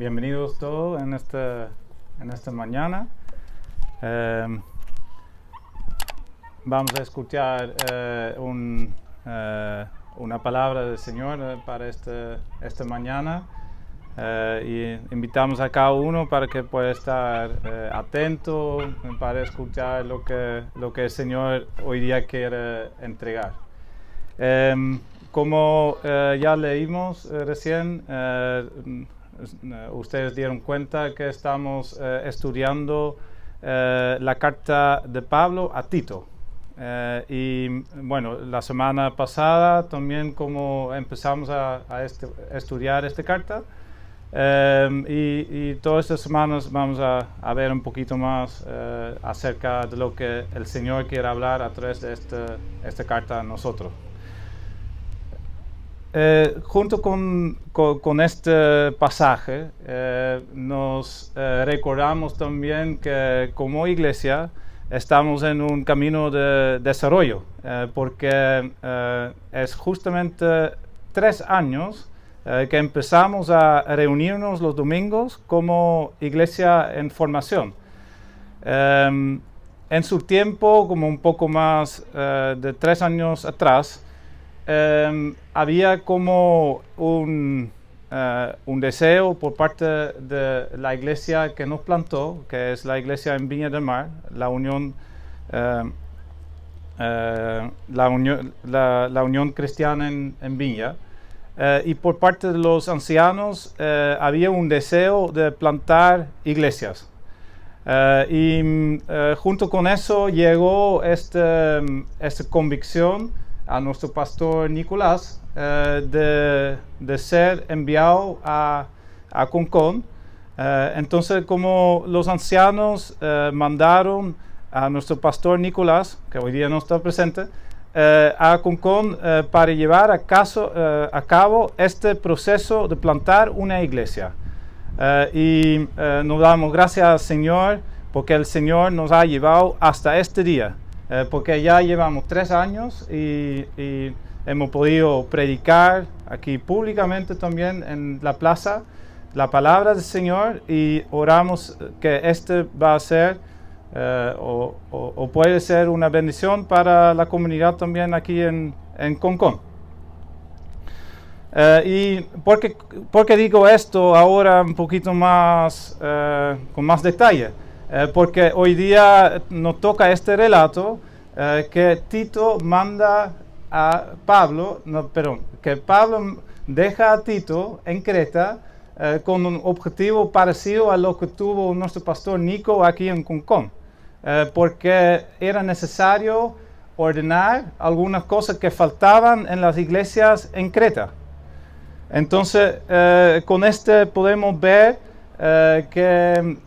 Bienvenidos todos en esta mañana. Vamos a escuchar una palabra del Señor para esta mañana. Y invitamos a cada uno para que pueda estar atento para escuchar lo que el Señor hoy día quiere entregar. Como ya leímos recién, ustedes dieron cuenta que estamos estudiando la carta de Pablo a Tito. Y bueno, la semana pasada también como empezamos a estudiar esta carta, y todas estas semanas vamos a ver un poquito más acerca de lo que el Señor quiere hablar a través de esta carta a nosotros. Junto con este pasaje, nos recordamos también que como iglesia estamos en un camino de desarrollo, porque es justamente 3 años que empezamos a reunirnos los domingos como iglesia en formación. En su tiempo, como un poco más de 3 años atrás, había como un deseo por parte de la iglesia que nos plantó, que es la iglesia en Viña del Mar, la Unión Cristiana en Viña, y por parte de los ancianos había un deseo de plantar iglesias. Junto con eso llegó esta convicción a nuestro pastor Nicolás de ser enviado a Concón. Entonces, como los ancianos mandaron a nuestro pastor Nicolás, que hoy día no está presente, a Concón para llevar a cabo este proceso de plantar una iglesia. Nos damos gracias al Señor porque el Señor nos ha llevado hasta este día. Porque ya llevamos 3 años y hemos podido predicar aquí públicamente también en la plaza la palabra del Señor, y oramos que este va a ser o puede ser una bendición para la comunidad también aquí en Concón. ¿Y por qué digo esto ahora un poquito más con más detalle? Porque hoy día nos toca este relato que Tito manda a Pablo, que Pablo deja a Tito en Creta con un objetivo parecido a lo que tuvo nuestro pastor Nico aquí en Concón, porque era necesario ordenar algunas cosas que faltaban en las iglesias en Creta. Entonces, con podemos ver que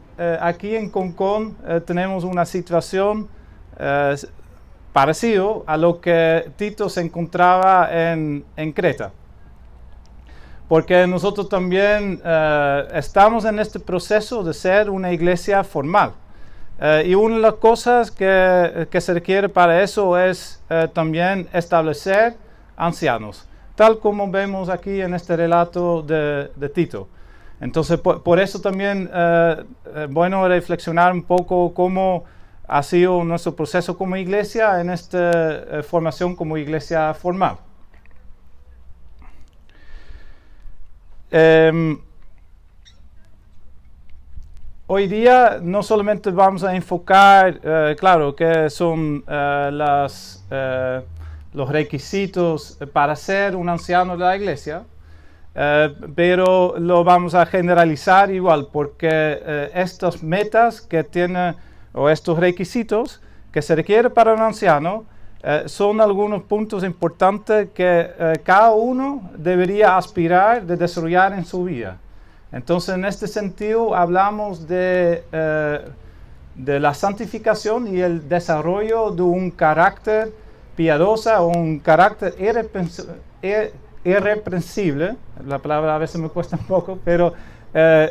aquí en Concón tenemos una situación parecida a lo que Tito se encontraba en Creta. Porque nosotros también estamos en este proceso de ser una iglesia formal. Y una de las cosas que se requiere para eso es también establecer ancianos, tal como vemos aquí en este relato de Tito. Entonces, por eso también bueno reflexionar un poco cómo ha sido nuestro proceso como iglesia en esta formación como iglesia formal. Hoy día no solamente vamos a enfocar, claro, que son los requisitos para ser un anciano de la iglesia, pero lo vamos a generalizar igual, porque estas metas que tiene, o estos requisitos que se requieren para un anciano, son algunos puntos importantes que cada uno debería aspirar de desarrollar en su vida. Entonces, en este sentido, hablamos de la santificación y el desarrollo de un carácter piadoso o un carácter irreprensible. La palabra a veces me cuesta un poco, pero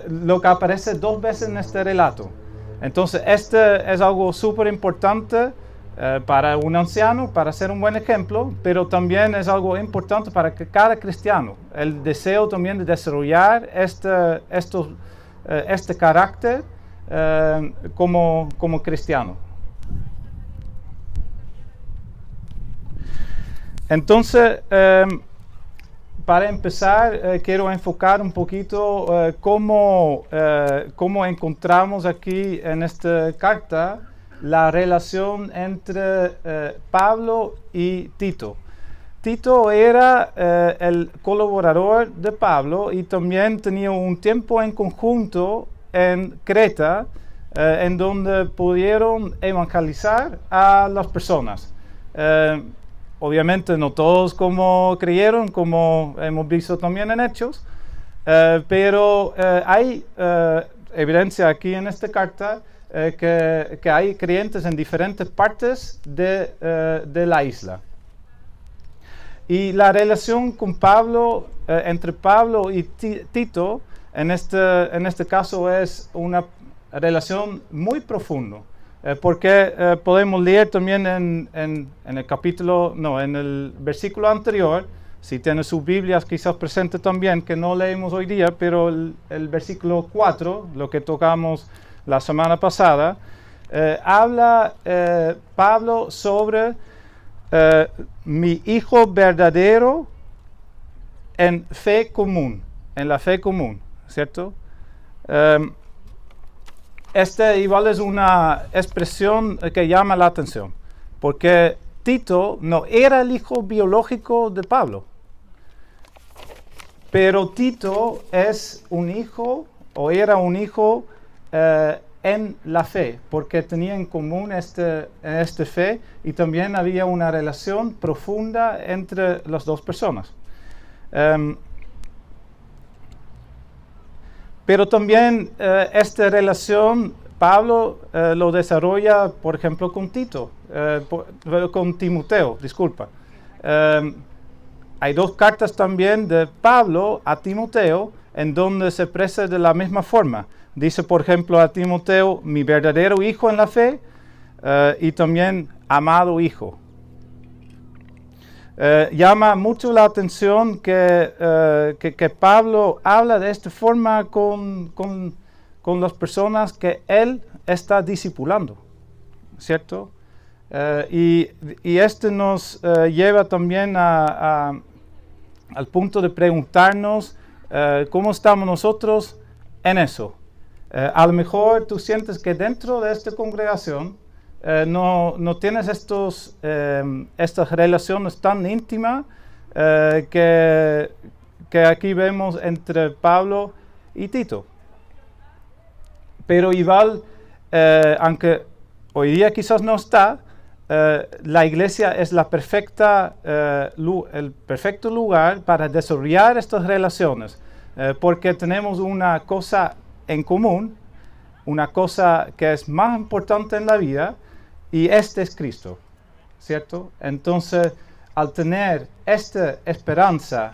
lo que aparece 2 veces en este relato. Entonces, este es algo súper importante para un anciano, para ser un buen ejemplo, pero también es algo importante para que cada cristiano, el deseo también de desarrollar estos este carácter como cristiano. Entonces, para empezar, quiero enfocar un poquito cómo encontramos aquí en esta carta la relación entre Pablo y Tito. Tito era el colaborador de Pablo y también tenía un tiempo en conjunto en Creta, en donde pudieron evangelizar a las personas. Obviamente no todos como creyeron, como hemos visto también en Hechos, pero hay evidencia aquí en esta carta que hay creyentes en diferentes partes de la isla. Y la relación con Pablo, entre Pablo y Tito, en este caso es una relación muy profunda. Porque podemos leer también en el versículo anterior, si tiene sus Biblias quizás presente también, que no leemos hoy día, pero el versículo 4, lo que tocamos la semana pasada, habla Pablo sobre mi hijo verdadero en la fe común, ¿cierto? Esta igual es una expresión que llama la atención, porque Tito no era el hijo biológico de Pablo, pero Tito es un hijo, o era un hijo en la fe, porque tenía en común esta fe y también había una relación profunda entre las dos personas. Pero también esta relación Pablo lo desarrolla, por ejemplo, con Timoteo, disculpa. Hay dos cartas también de Pablo a Timoteo en donde se expresa de la misma forma. Dice, por ejemplo, a Timoteo, mi verdadero hijo en la fe, y también amado hijo. Llama mucho la atención que Pablo habla de esta forma con las personas que él está discipulando, ¿cierto? Y esto nos lleva también al punto de preguntarnos cómo estamos nosotros en eso. A lo mejor tú sientes que dentro de esta congregación no tienes estas relaciones tan íntimas que aquí vemos entre Pablo y Tito. Pero igual, aunque hoy día quizás no está, la iglesia es el perfecto lugar para desarrollar estas relaciones, porque tenemos una cosa en común, una cosa que es más importante en la vida, y este es Cristo, ¿cierto? Entonces, al tener esta esperanza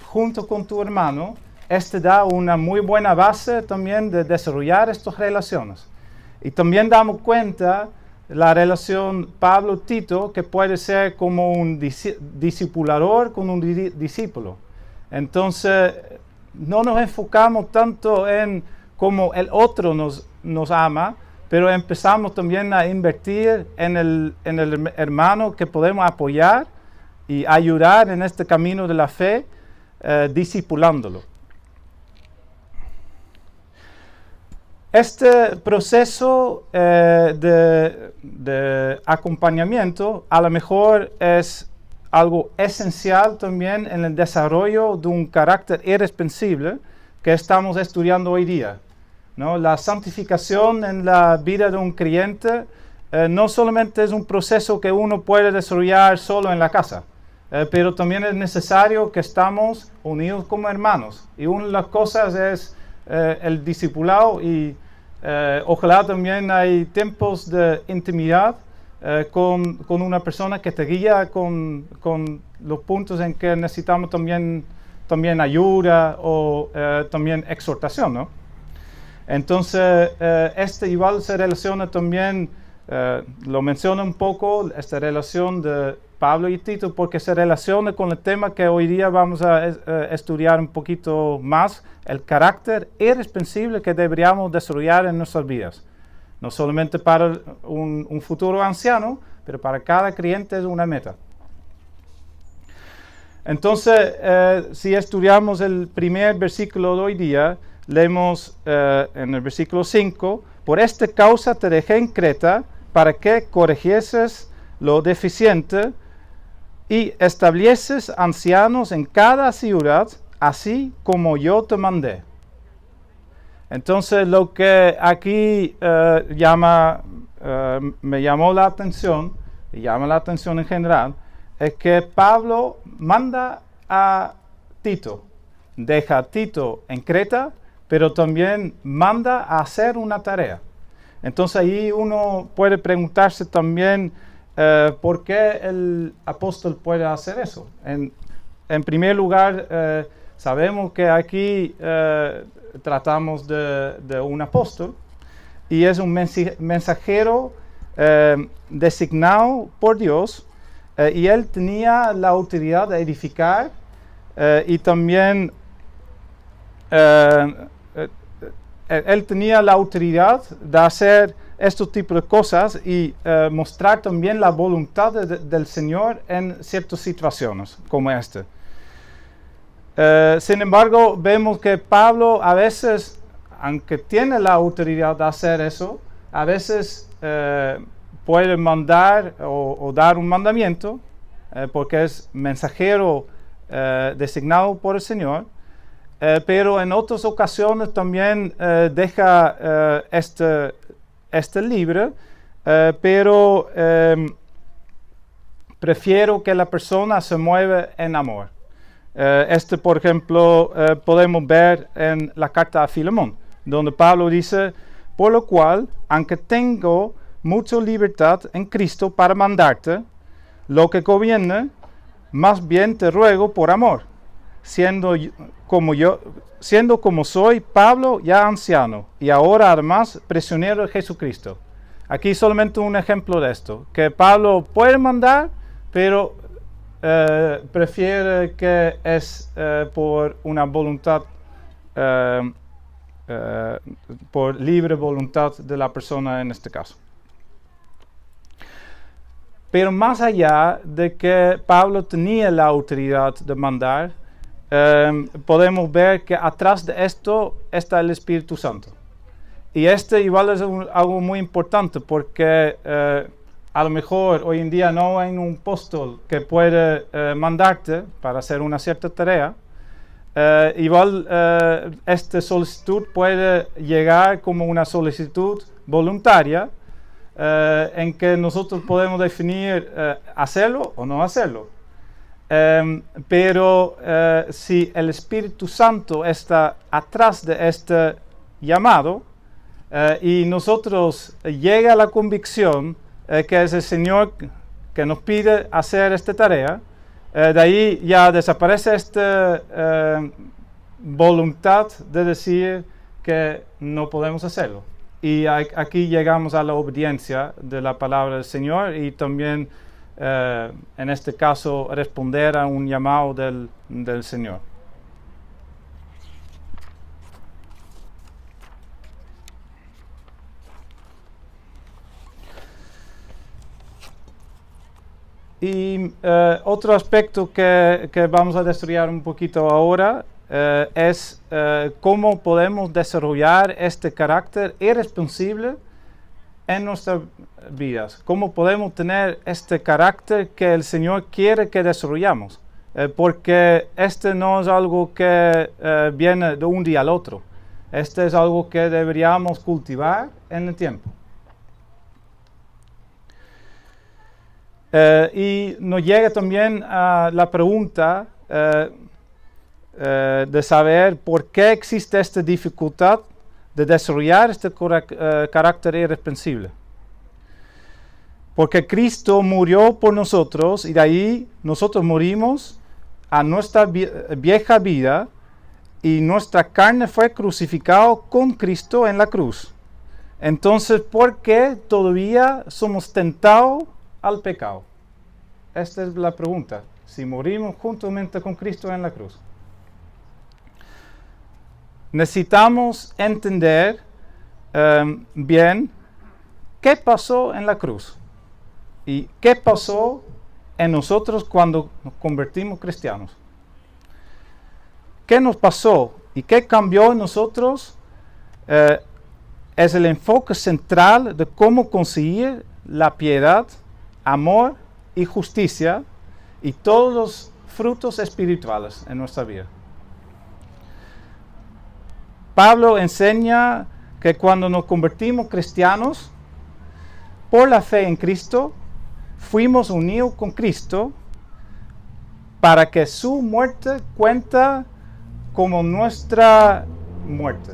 junto con tu hermano, este da una muy buena base también de desarrollar estas relaciones. Y también damos cuenta la relación Pablo-Tito, que puede ser como un discipulador con un discípulo. Entonces, no nos enfocamos tanto en cómo el otro nos ama, pero empezamos también a invertir en el hermano que podemos apoyar y ayudar en este camino de la fe, discipulándolo. Este proceso de acompañamiento a lo mejor es algo esencial también en el desarrollo de un carácter irreprensible que estamos estudiando hoy día, ¿no? La santificación en la vida de un creyente no solamente es un proceso que uno puede desarrollar solo en la casa, pero también es necesario que estamos unidos como hermanos. Y una de las cosas es el discipulado y ojalá también hay tiempos de intimidad con una persona que te guía con los puntos en que necesitamos también ayuda o también exhortación, ¿no? Entonces, igual se relaciona también Lo menciono un poco, esta relación de Pablo y Tito, porque se relaciona con el tema que hoy día vamos a estudiar un poquito más, el carácter irreprensible que deberíamos desarrollar en nuestras vidas. No solamente para un futuro anciano, pero para cada creyente es una meta. Entonces, si estudiamos el primer versículo de hoy día, leemos en el versículo 5, por esta causa te dejé en Creta, para que corrigieses lo deficiente y estableces ancianos en cada ciudad, así como yo te mandé. Entonces, lo que aquí me llamó la atención, y llama la atención en general, es que Pablo manda a Tito, deja a Tito en Creta, pero también manda a hacer una tarea. Entonces ahí uno puede preguntarse también por qué el apóstol puede hacer eso. En primer lugar, sabemos que aquí tratamos de un apóstol y es un mensajero designado por Dios, y él tenía la autoridad de edificar y también él tenía la autoridad de hacer estos tipos de cosas y mostrar también la voluntad del Señor en ciertas situaciones como esta. Sin embargo, vemos que Pablo a veces, aunque tiene la autoridad de hacer eso, a veces puede mandar o dar un mandamiento, porque es mensajero designado por el Señor, pero en otras ocasiones también deja este libre, pero prefiero que la persona se mueva en amor. Por ejemplo, podemos ver en la carta a Filemón, donde Pablo dice, por lo cual, aunque tengo mucha libertad en Cristo para mandarte, lo que conviene, más bien te ruego por amor, siendo como soy Pablo ya anciano, y ahora además prisionero de Jesucristo. Aquí solamente un ejemplo de esto, que Pablo puede mandar, pero prefiere que es por una voluntad, por libre voluntad de la persona en este caso. Pero más allá de que Pablo tenía la autoridad de mandar, podemos ver que atrás de esto está el Espíritu Santo. Y igual es algo muy importante porque a lo mejor hoy en día no hay un apóstol que puede mandarte para hacer una cierta tarea. Esta solicitud puede llegar como una solicitud voluntaria, en que nosotros podemos definir hacerlo o no hacerlo. Pero si el Espíritu Santo está atrás de este llamado y nosotros llega a la convicción que es el Señor que nos pide hacer esta tarea, de ahí ya desaparece esta voluntad de decir que no podemos hacerlo. Y aquí llegamos a la obediencia de la palabra del Señor y también, en este caso, responder a un llamado del Señor. Y otro aspecto que vamos a desarrollar un poquito ahora es cómo podemos desarrollar este carácter irresponsable en nuestras vidas. Cómo podemos tener este carácter que el Señor quiere que desarrollamos. Porque este no es algo que viene de un día al otro. Este es algo que deberíamos cultivar en el tiempo. Y nos llega también a la pregunta de saber por qué existe esta dificultad de desarrollar este carácter irreprensible. Porque Cristo murió por nosotros y de ahí nosotros morimos a nuestra vieja vida y nuestra carne fue crucificada con Cristo en la cruz. Entonces, ¿por qué todavía somos tentados al pecado? Esta es la pregunta. Si morimos juntamente con Cristo en la cruz. Necesitamos entender bien qué pasó en la cruz y qué pasó en nosotros cuando nos convertimos cristianos. ¿Qué nos pasó y qué cambió en nosotros? Es el enfoque central de cómo conseguir la piedad, amor y justicia y todos los frutos espirituales en nuestra vida. Pablo enseña que cuando nos convertimos cristianos, por la fe en Cristo, fuimos unidos con Cristo para que su muerte cuenta como nuestra muerte.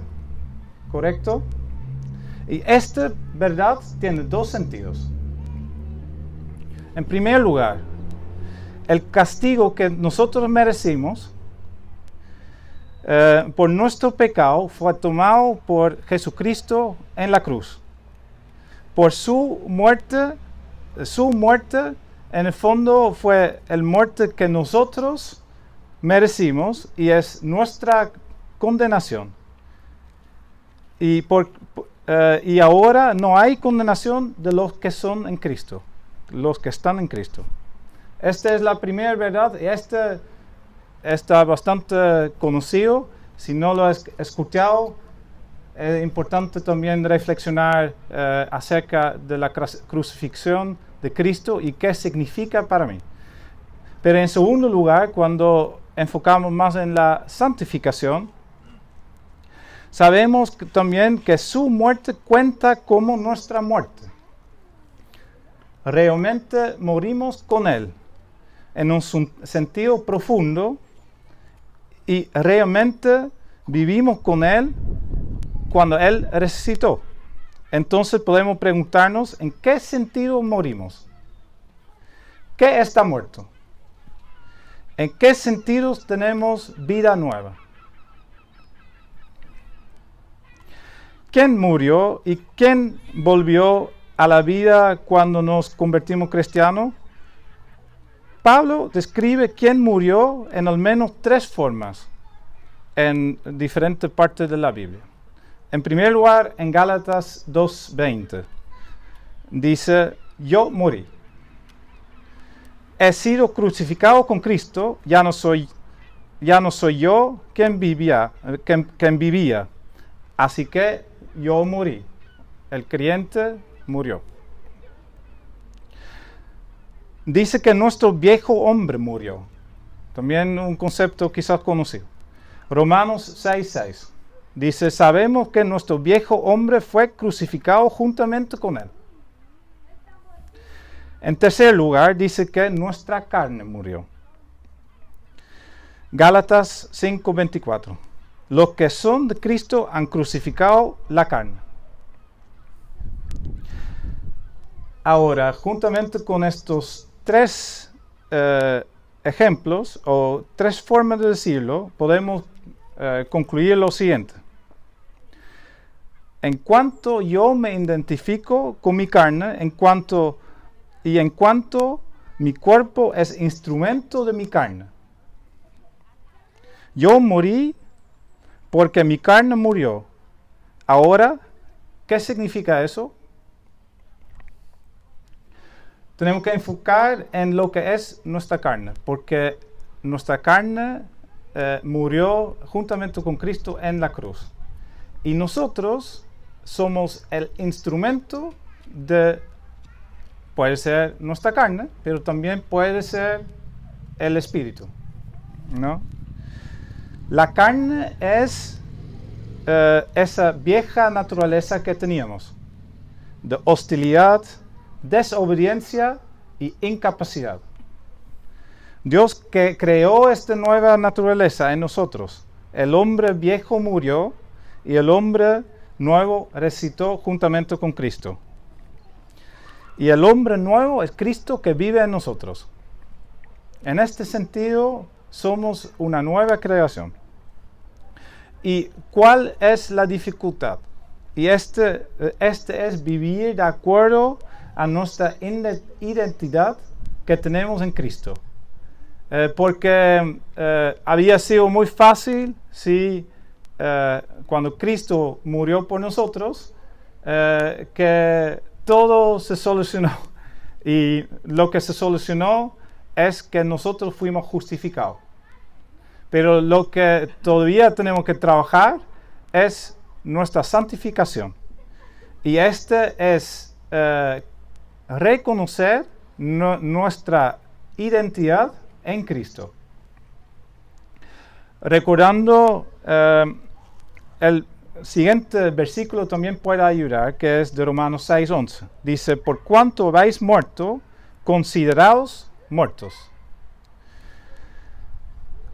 ¿Correcto? Y esta verdad tiene dos sentidos. En primer lugar, el castigo que nosotros merecimos por nuestro pecado fue tomado por Jesucristo en la cruz. Por su muerte en el fondo fue la muerte que nosotros merecimos y es nuestra condenación. Y ahora no hay condenación de los que son en Cristo, los que están en Cristo. Esta es la primera verdad y esta está bastante conocido. Si no lo has escuchado, es importante también reflexionar acerca de la crucifixión de Cristo y qué significa para mí. Pero en segundo lugar, cuando enfocamos más en la santificación, sabemos también que su muerte cuenta como nuestra muerte. Realmente morimos con Él en un sentido profundo y realmente vivimos con Él cuando Él resucitó. Entonces podemos preguntarnos en qué sentido morimos. ¿Qué está muerto? ¿En qué sentidos tenemos vida nueva? ¿Quién murió y quién volvió a la vida cuando nos convertimos cristianos? Pablo describe quién murió en al menos tres formas en diferentes partes de la Biblia. En primer lugar, en Gálatas 2:20, dice, yo morí. He sido crucificado con Cristo, ya no soy yo quien vivía. Así que yo morí. El creyente murió. Dice que nuestro viejo hombre murió. También un concepto quizás conocido. Romanos 6:6. Dice, sabemos que nuestro viejo hombre fue crucificado juntamente con él. En tercer lugar, dice que nuestra carne murió. Gálatas 5:24. Los que son de Cristo han crucificado la carne. Ahora, juntamente con estos tres ejemplos, o tres formas de decirlo, podemos concluir lo siguiente. En cuanto yo me identifico con mi carne, en cuanto mi cuerpo es instrumento de mi carne. Yo morí porque mi carne murió. Ahora, ¿qué significa eso? Tenemos que enfocar en lo que es nuestra carne, porque nuestra carne murió juntamente con Cristo en la cruz. Y nosotros somos el instrumento puede ser nuestra carne, pero también puede ser el espíritu, ¿no? La carne es esa vieja naturaleza que teníamos, de hostilidad, desobediencia y incapacidad. Dios que creó esta nueva naturaleza en nosotros. El hombre viejo murió y el hombre nuevo resucitó juntamente con Cristo. Y el hombre nuevo es Cristo que vive en nosotros. En este sentido, somos una nueva creación. ¿Y cuál es la dificultad? Y este es vivir de acuerdo a nuestra identidad que tenemos en Cristo. Porque había sido muy fácil si cuando Cristo murió por nosotros, que todo se solucionó. Y lo que se solucionó es que nosotros fuimos justificados. Pero lo que todavía tenemos que trabajar es nuestra santificación. Y este es reconocer nuestra identidad en Cristo. Recordando el siguiente versículo también puede ayudar, que es de Romanos 6:11. Dice, por cuanto habéis muerto, consideraos muertos.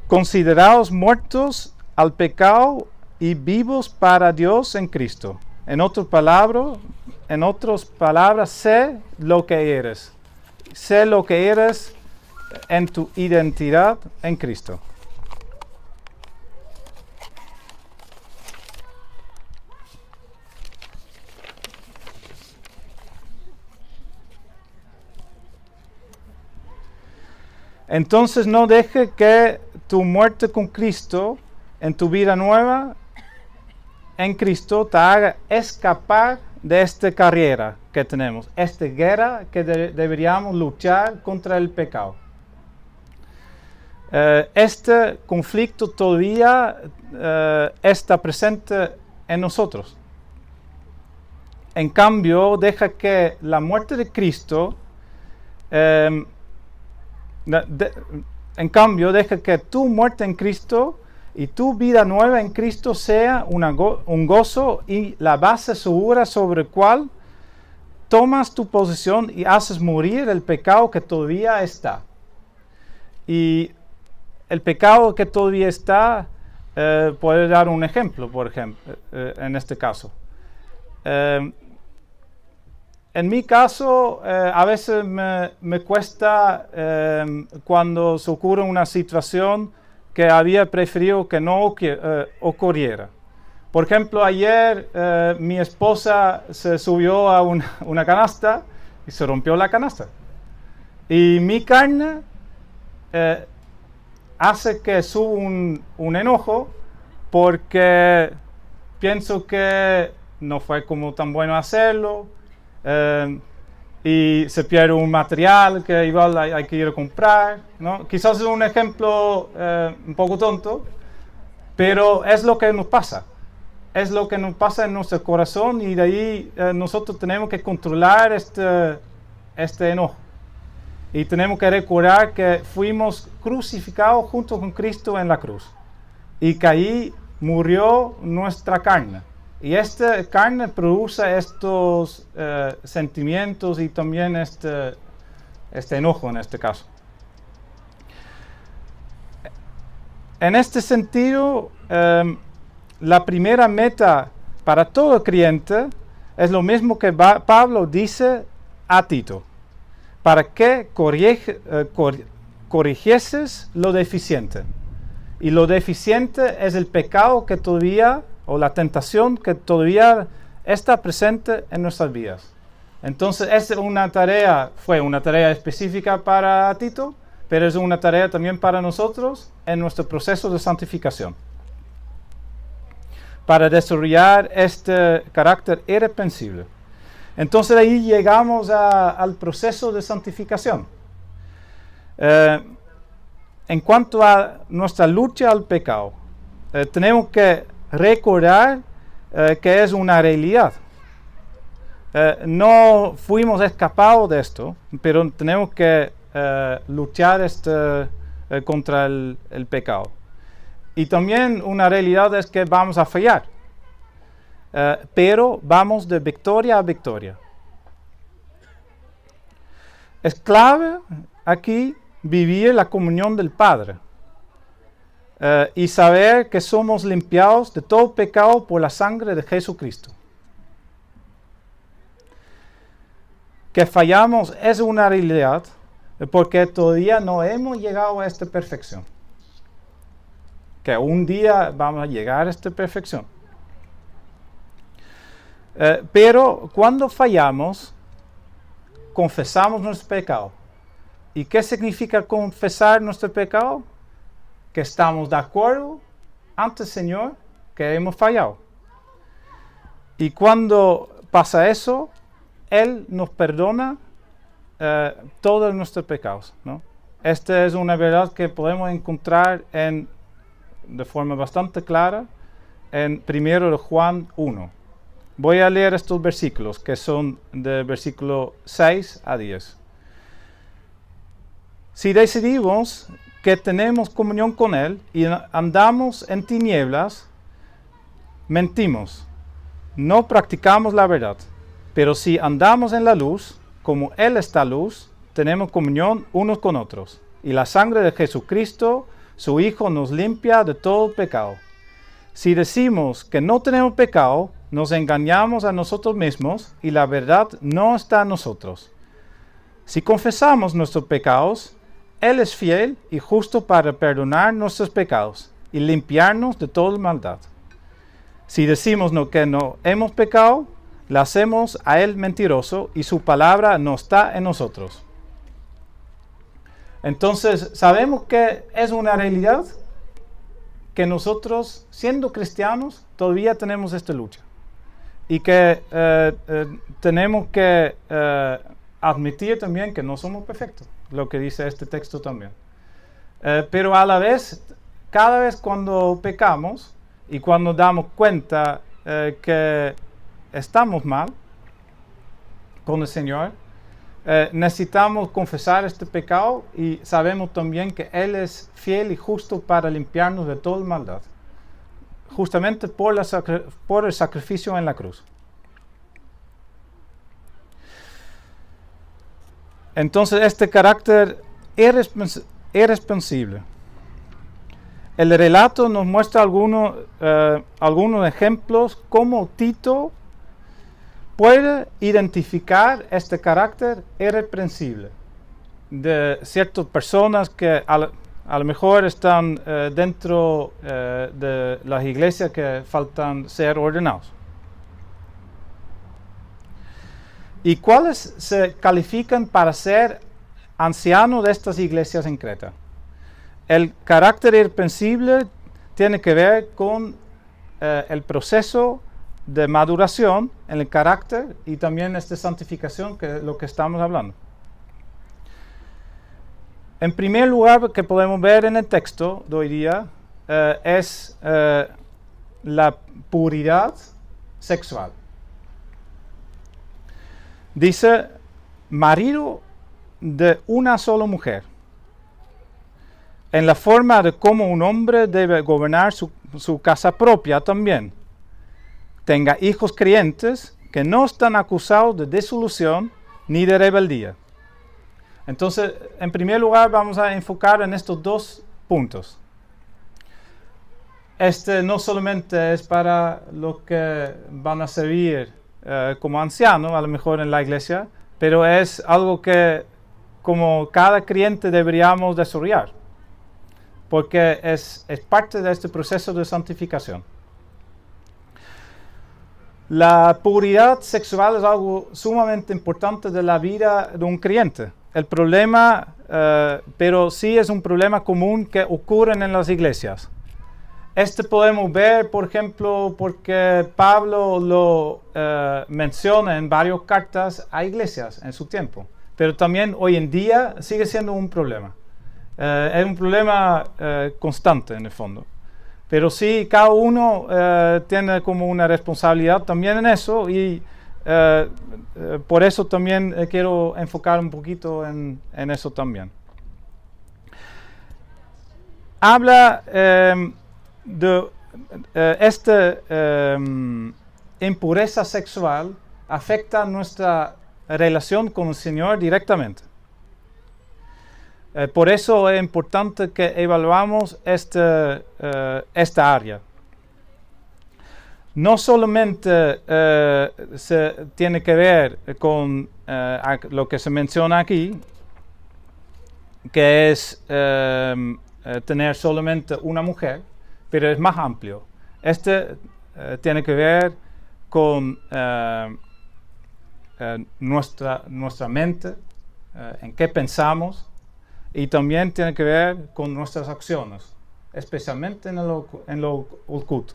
Consideraos muertos al pecado y vivos para Dios en Cristo. En otras palabras, sé lo que eres. Sé lo que eres en tu identidad en Cristo. Entonces no deje que tu muerte con Cristo en tu vida nueva en Cristo te haga escapar de esta carrera que tenemos, esta guerra que deberíamos luchar contra el pecado. Este conflicto todavía está presente en nosotros. En cambio, deja que la muerte de Cristo deja que tu muerte en Cristo y tu vida nueva en Cristo sea un gozo y la base segura sobre el cual tomas tu posición y haces morir el pecado que todavía está. Y el pecado que todavía está, puede dar un ejemplo, por ejemplo, en este caso. En mi caso, a veces me cuesta cuando se ocurre una situación que había preferido que no ocurriera. Por ejemplo, ayer mi esposa se subió a una canasta y se rompió la canasta. Y mi carne hace que suba un enojo porque pienso que no fue como tan bueno hacerlo. Y se pierde un material que igual hay que ir a comprar, ¿no? Quizás es un ejemplo un poco tonto, pero es lo que nos pasa. Es lo que nos pasa en nuestro corazón y de ahí nosotros tenemos que controlar este enojo. Y tenemos que recordar que fuimos crucificados junto con Cristo en la cruz. Y que ahí murió nuestra carne. Y esta carne produce estos sentimientos y también este enojo en este caso. En este sentido, la primera meta para todo creyente es lo mismo que Pablo dice a Tito, para que corrigieses lo deficiente. Y lo deficiente es el pecado que todavía, o la tentación que todavía está presente en nuestras vidas. Entonces, fue una tarea específica para Tito, pero es una tarea también para nosotros en nuestro proceso de santificación. Para desarrollar este carácter irreprensible. Entonces, ahí llegamos al proceso de santificación. En cuanto a nuestra lucha al pecado, tenemos que recordar que es una realidad. No fuimos escapados de esto, pero tenemos que luchar contra el pecado. Y también una realidad es que vamos a fallar, pero vamos de victoria a victoria. Es clave aquí vivir la comunión del Padre. Y saber que somos limpiados de todo pecado por la sangre de Jesucristo. Que fallamos es una realidad porque todavía no hemos llegado a esta perfección. Que un día vamos a llegar a esta perfección. Pero cuando fallamos, confesamos nuestro pecado. ¿Y qué significa confesar nuestro pecado? Que estamos de acuerdo ante el Señor que hemos fallado. Y cuando pasa eso, Él nos perdona todos nuestros pecados, ¿no? Esta es una verdad que podemos encontrar de forma bastante clara en 1 Juan 1. Voy a leer estos versículos que son de versículo 6 a 10. Si decidimos que tenemos comunión con Él y andamos en tinieblas, mentimos, no practicamos la verdad. Pero si andamos en la luz, como Él está luz, tenemos comunión unos con otros. Y la sangre de Jesucristo, su Hijo, nos limpia de todo pecado. Si decimos que no tenemos pecado, nos engañamos a nosotros mismos y la verdad no está en nosotros. Si confesamos nuestros pecados, Él es fiel y justo para perdonar nuestros pecados y limpiarnos de toda maldad. Si decimos que no hemos pecado, le hacemos a Él mentiroso y su palabra no está en nosotros. Entonces, sabemos que es una realidad que nosotros, siendo cristianos, todavía tenemos esta lucha. Y que tenemos que admitir también que no somos perfectos, lo que dice este texto también. Pero a la vez, cada vez cuando pecamos y cuando damos cuenta que estamos mal con el Señor, necesitamos confesar este pecado y sabemos también que Él es fiel y justo para limpiarnos de toda maldad, justamente por el sacrificio en la cruz. Entonces, este carácter irresponsable. El relato nos muestra algunos ejemplos cómo Tito puede identificar este carácter irreprensible de ciertas personas que a lo mejor están dentro de las iglesias que faltan ser ordenados. ¿Y cuáles se califican para ser ancianos de estas iglesias en Creta? El carácter irreprensible tiene que ver con el proceso de maduración en el carácter y también esta santificación, que es lo que estamos hablando. En primer lugar, que podemos ver en el texto de hoy día es la puridad sexual. Dice, marido de una sola mujer, en la forma de cómo un hombre debe gobernar su casa propia también. Tenga hijos creyentes que no están acusados de disolución ni de rebeldía. Entonces, en primer lugar, vamos a enfocar en estos dos puntos. Este no solamente es para los que van a servir como ancianos, a lo mejor en la iglesia, pero es algo que como cada creyente deberíamos desarrollar, porque es parte de este proceso de santificación. La puridad sexual es algo sumamente importante de la vida de un creyente. El problema, pero sí es un problema común que ocurre en las iglesias. Este podemos ver, por ejemplo, porque Pablo lo menciona en varias cartas a iglesias en su tiempo. Pero también hoy en día sigue siendo un problema. Es un problema constante en el fondo. Pero sí, cada uno tiene como una responsabilidad también en eso y por eso también quiero enfocar un poquito en eso también. Habla de esta impureza sexual afecta nuestra relación con el Señor directamente. Por eso es importante que evaluamos esta área. No solamente se tiene que ver con lo que se menciona aquí, que es tener solamente una mujer, pero es más amplio. Tiene que ver con nuestra mente, en qué pensamos, y también tiene que ver con nuestras acciones, especialmente en lo oculto.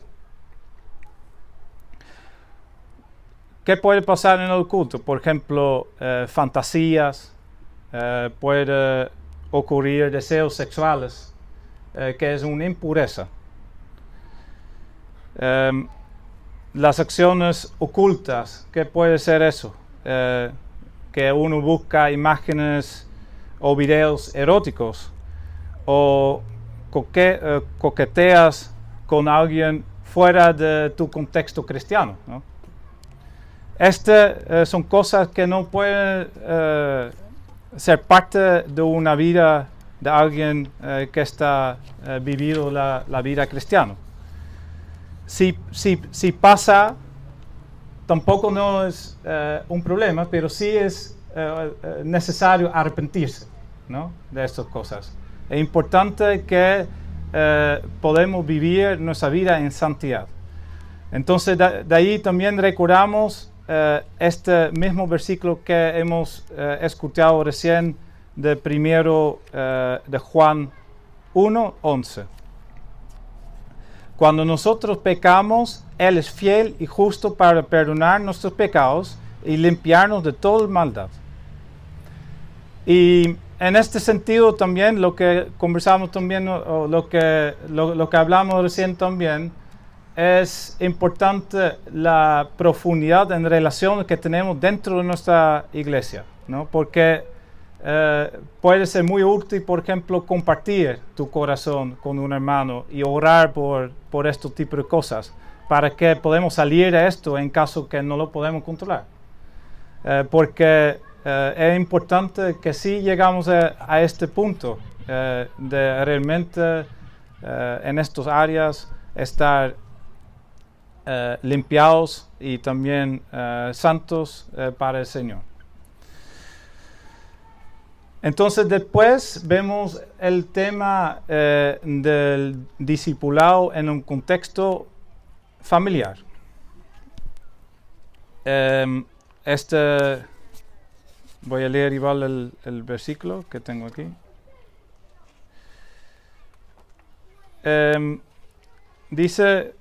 ¿Qué puede pasar en el oculto? Por ejemplo, fantasías, puede ocurrir deseos sexuales, que es una impureza. Las acciones ocultas, ¿qué puede ser eso? Que uno busca imágenes o videos eróticos, o coqueteas con alguien fuera de tu contexto cristiano, ¿no? Son cosas que no pueden ser parte de una vida de alguien que está viviendo la vida cristiana. Si pasa, tampoco no es un problema, pero sí es necesario arrepentirse, ¿no?, de estas cosas. Es importante que podamos vivir nuestra vida en santidad. Entonces, de ahí también recordamos este mismo versículo que hemos escuchado recién de primero de Juan 1:11. Cuando nosotros pecamos, Él es fiel y justo para perdonar nuestros pecados y limpiarnos de toda maldad. Y en este sentido también lo que conversamos también, o lo que hablamos recién también, es importante la profundidad en relaciones que tenemos dentro de nuestra iglesia, ¿no? Porque puede ser muy útil, por ejemplo, compartir tu corazón con un hermano y orar por este tipo de cosas, para que podamos salir de esto en caso que no lo podemos controlar. Porque es importante que sí llegamos a este punto de realmente en estas áreas estar limpiados y también santos para el Señor. Entonces después vemos el tema del discipulado en un contexto familiar. Voy a leer igual el versículo que tengo aquí. Dice: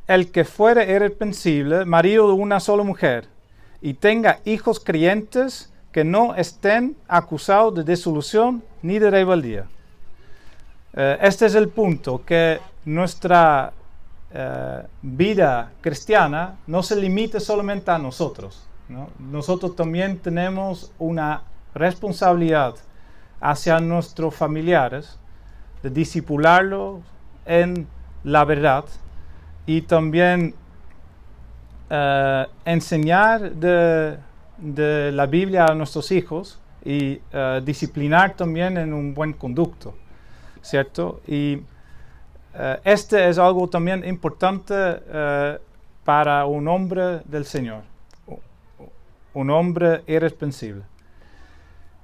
el que fuere irreprensible, marido de una sola mujer, y tenga hijos creyentes que no estén acusados de disolución ni de rebeldía. Este es el punto, que nuestra vida cristiana no se limite solamente a nosotros, ¿no? Nosotros también tenemos una responsabilidad hacia nuestros familiares de discipularlos en la verdad, y también enseñar de la Biblia a nuestros hijos, y disciplinar también en un buen conducto, ¿cierto? Y este es algo también importante para un hombre del Señor, un hombre irreprensible.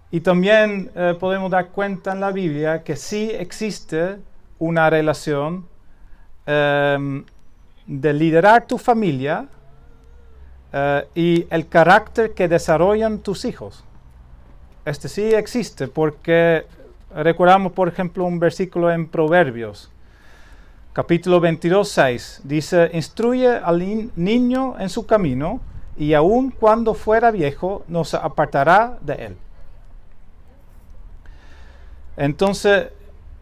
Y también podemos dar cuenta en la Biblia que sí existe una relación de liderar tu familia y el carácter que desarrollan tus hijos. Este sí existe, porque recordamos, por ejemplo, un versículo en Proverbios, capítulo 22:6, dice: instruye al niño en su camino, y aun cuando fuera viejo no se apartará de él. Entonces,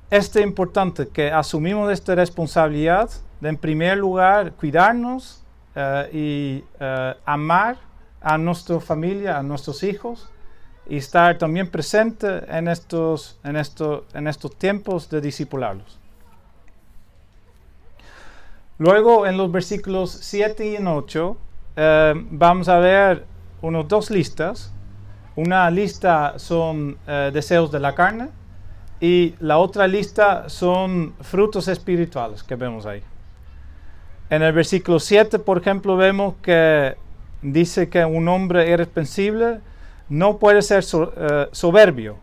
es importante que asumimos esta responsabilidad de, en primer lugar, cuidarnos y amar a nuestra familia, a nuestros hijos, y estar también presente en estos tiempos de discipularlos. Luego, en los versículos 7 y 8, vamos a ver unas dos listas. Una lista son deseos de la carne, y la otra lista son frutos espirituales que vemos ahí. En el versículo 7, por ejemplo, vemos que dice que un hombre irreprensible no puede ser soberbio,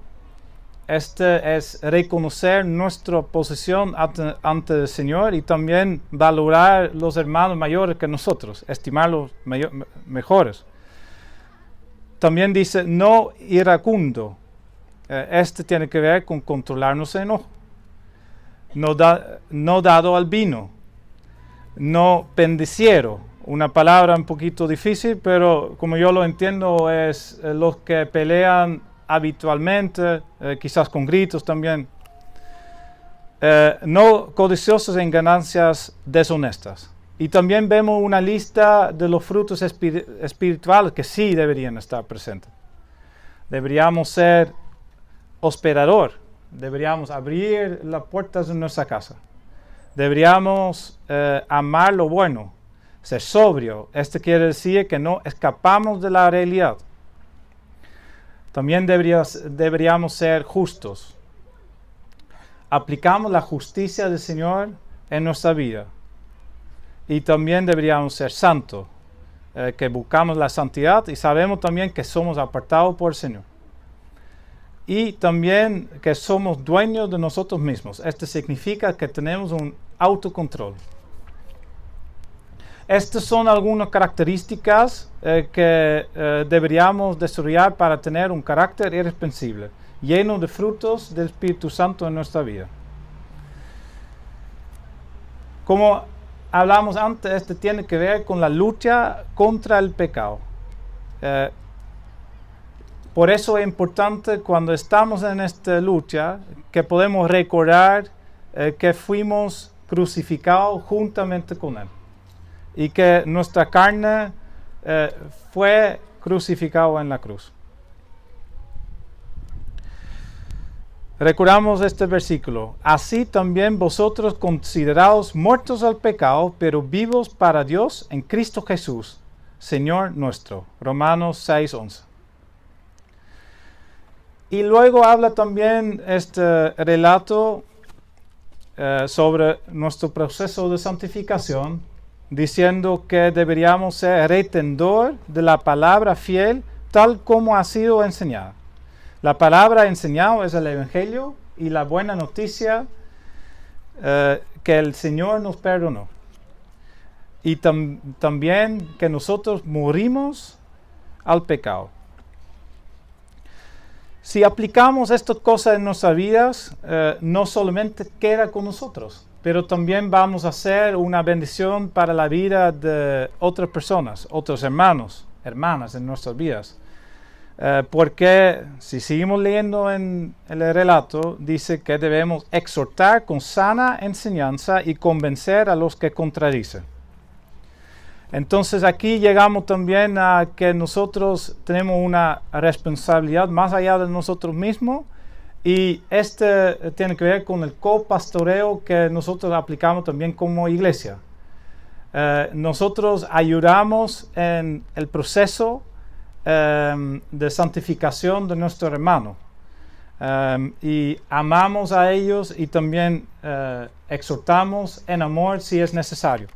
Este es reconocer nuestra posición ante el Señor y también valorar los hermanos mayores que nosotros, estimarlos mejores. También dice no iracundo. Este tiene que ver con controlar nuestro enojo. No dado al vino. No pendiciero. Una palabra un poquito difícil, pero como yo lo entiendo es los que pelean habitualmente, quizás con gritos también. No codiciosos en ganancias deshonestas. Y también vemos una lista de los frutos espirituales que sí deberían estar presentes. Deberíamos ser hospedador, deberíamos abrir las puertas de nuestra casa. Deberíamos amar lo bueno, ser sobrio. Esto quiere decir que no escapamos de la realidad. También deberíamos ser justos. Aplicamos la justicia del Señor en nuestra vida. Y también deberíamos ser santos, que buscamos la santidad y sabemos también que somos apartados por el Señor. Y también que somos dueños de nosotros mismos. Esto significa que tenemos un autocontrol. Estas son algunas características que deberíamos desarrollar para tener un carácter irreprensible, lleno de frutos del Espíritu Santo en nuestra vida. Como hablamos antes, este tiene que ver con la lucha contra el pecado. Por eso es importante cuando estamos en esta lucha que podemos recordar que fuimos crucificados juntamente con Él y que nuestra carne fue crucificada en la cruz. Recordamos este versículo. Así también vosotros consideraos muertos al pecado, pero vivos para Dios en Cristo Jesús, Señor nuestro. Romanos 6:11. Y luego habla también este relato sobre nuestro proceso de santificación, diciendo que deberíamos ser retenedor de la palabra fiel, tal como ha sido enseñada. La palabra enseñada es el Evangelio y la buena noticia que el Señor nos perdonó. Y también que nosotros morimos al pecado. Si aplicamos estas cosas en nuestras vidas, no solamente queda con nosotros, pero también vamos a ser una bendición para la vida de otras personas, otros hermanos, hermanas en nuestras vidas. Porque si seguimos leyendo en el relato, dice que debemos exhortar con sana enseñanza y convencer a los que contradicen. Entonces aquí llegamos también a que nosotros tenemos una responsabilidad más allá de nosotros mismos y este tiene que ver con el copastoreo que nosotros aplicamos también como iglesia. Nosotros ayudamos en el proceso de santificación de nuestro hermano y amamos a ellos y también exhortamos en amor si es necesario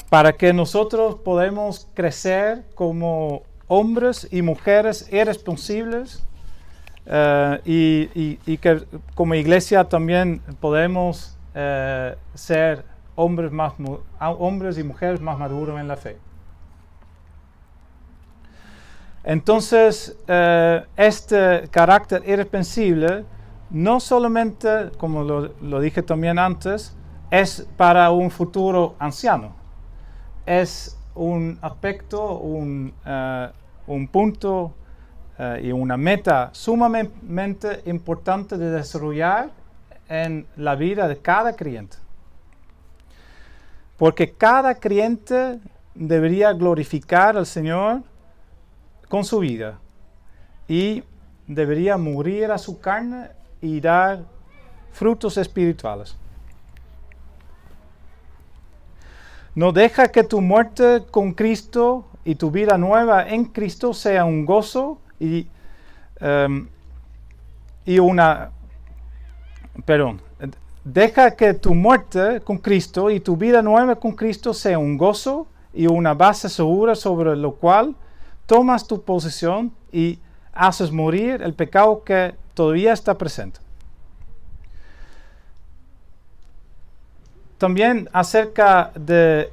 para que nosotros podamos crecer como hombres y mujeres irresponsables y que como iglesia también podemos ser hombres y mujeres más maduros en la fe. Entonces, este carácter irreprensible no solamente, como lo dije también antes, es para un futuro anciano. Es un aspecto, un punto y una meta sumamente importante de desarrollar en la vida de cada creyente. Porque cada creyente debería glorificar al Señor con su vida y debería morir a su carne y dar frutos espirituales. No deja que tu muerte con Cristo y tu vida nueva en Cristo sea un gozo deja que tu muerte con Cristo y tu vida nueva con Cristo sea un gozo y una base segura sobre lo cual tomas tu posición y haces morir el pecado que todavía está presente. También acerca de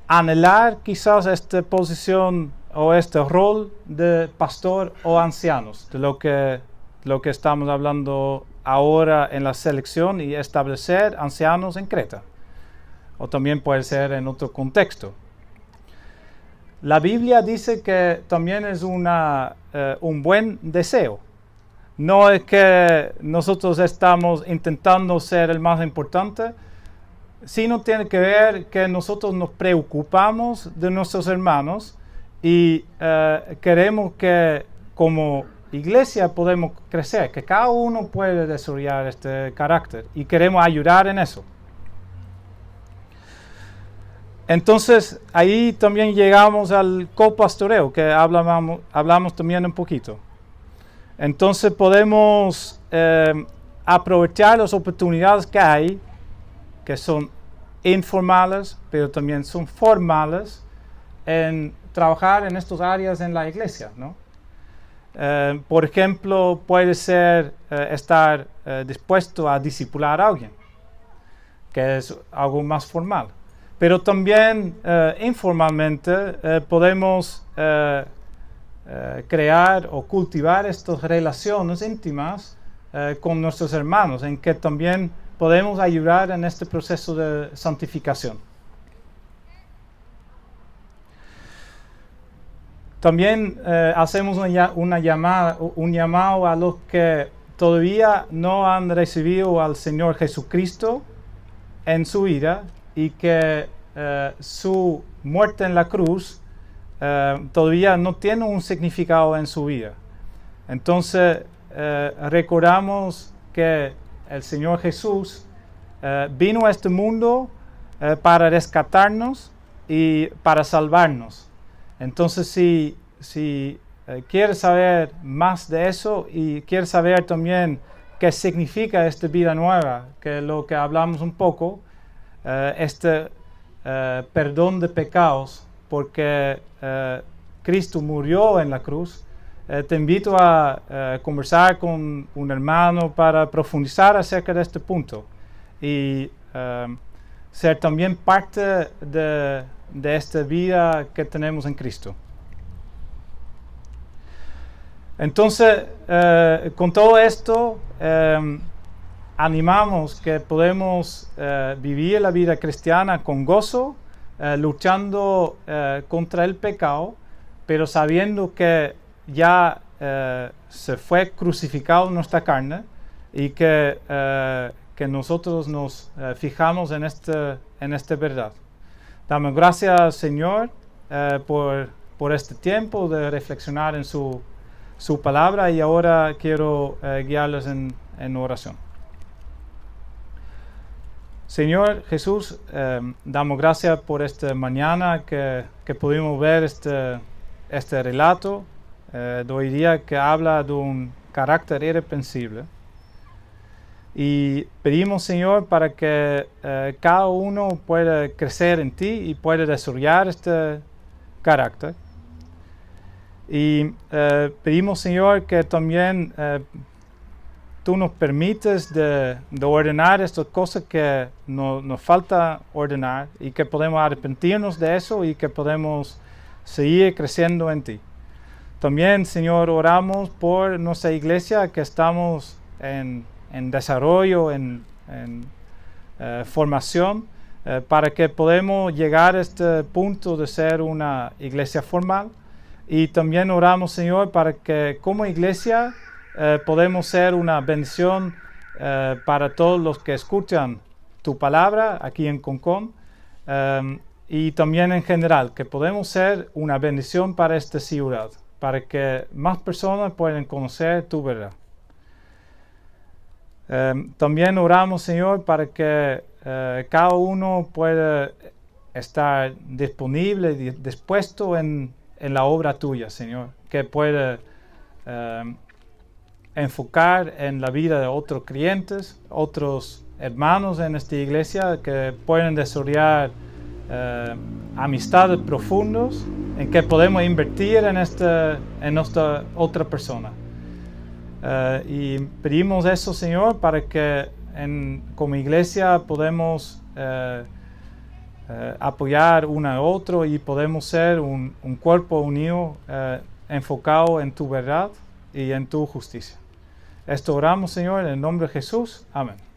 anhelar quizás esta posición o este rol de pastor o ancianos, de lo que estamos hablando ahora en la selección y establecer ancianos en Creta, o también puede ser en otro contexto. La Biblia dice que también es un buen deseo. No es que nosotros estamos intentando ser el más importante, sino tiene que ver que nosotros nos preocupamos de nuestros hermanos y queremos que como iglesia podemos crecer, que cada uno puede desarrollar este carácter y queremos ayudar en eso. Entonces, ahí también llegamos al copastoreo, que hablamos también un poquito. Entonces, podemos aprovechar las oportunidades que hay, que son informales, pero también son formales, en trabajar en estas áreas en la iglesia, ¿no? Por ejemplo, puede ser estar dispuesto a discipular a alguien, que es algo más formal. Pero también informalmente podemos crear o cultivar estas relaciones íntimas con nuestros hermanos, en que también podemos ayudar en este proceso de santificación. También hacemos un llamado a los que todavía no han recibido al Señor Jesucristo en su vida y que su muerte en la cruz todavía no tiene un significado en su vida. Entonces recordamos que el Señor Jesús vino a este mundo para rescatarnos y para salvarnos. Entonces, si quieres saber más de eso y quieres saber también qué significa esta vida nueva, que es lo que hablamos un poco, perdón de pecados, porque Cristo murió en la cruz, te invito a conversar con un hermano para profundizar acerca de este punto y ser también parte de esta vida que tenemos en Cristo. Entonces, con todo esto, animamos que podemos vivir la vida cristiana con gozo, luchando contra el pecado, pero sabiendo que ya se fue crucificado en nuestra carne y que nosotros nos fijamos en esta verdad. Damos gracias, Señor, por este tiempo de reflexionar en su palabra, y ahora quiero guiarles en oración. Señor Jesús, damos gracias por esta mañana que pudimos ver este relato de hoy día, que habla de un carácter irreprensible. Y pedimos, Señor, para que cada uno pueda crecer en ti y pueda desarrollar este carácter. Y pedimos, Señor, que también tú nos permites de ordenar estas cosas que nos falta ordenar, y que podemos arrepentirnos de eso y que podemos seguir creciendo en ti. También, Señor, oramos por nuestra iglesia, que estamos en desarrollo, en formación, para que podamos llegar a este punto de ser una iglesia formal. Y también oramos, Señor, para que como iglesia podemos ser una bendición para todos los que escuchan tu palabra aquí en Concón, y también en general, que podemos ser una bendición para esta ciudad, para que más personas puedan conocer tu verdad. También oramos, Señor, para que cada uno pueda estar disponible y dispuesto en la obra tuya, Señor, que pueda enfocar en la vida de otros creyentes, otros hermanos en esta iglesia, que pueden desarrollar amistades profundas, en que podemos invertir en esta otra persona. Y pedimos eso, Señor, para que como iglesia podemos apoyar uno a otro y podemos ser un cuerpo unido, enfocado en tu verdad y en tu justicia. Esto oramos, Señor, en el nombre de Jesús. Amén.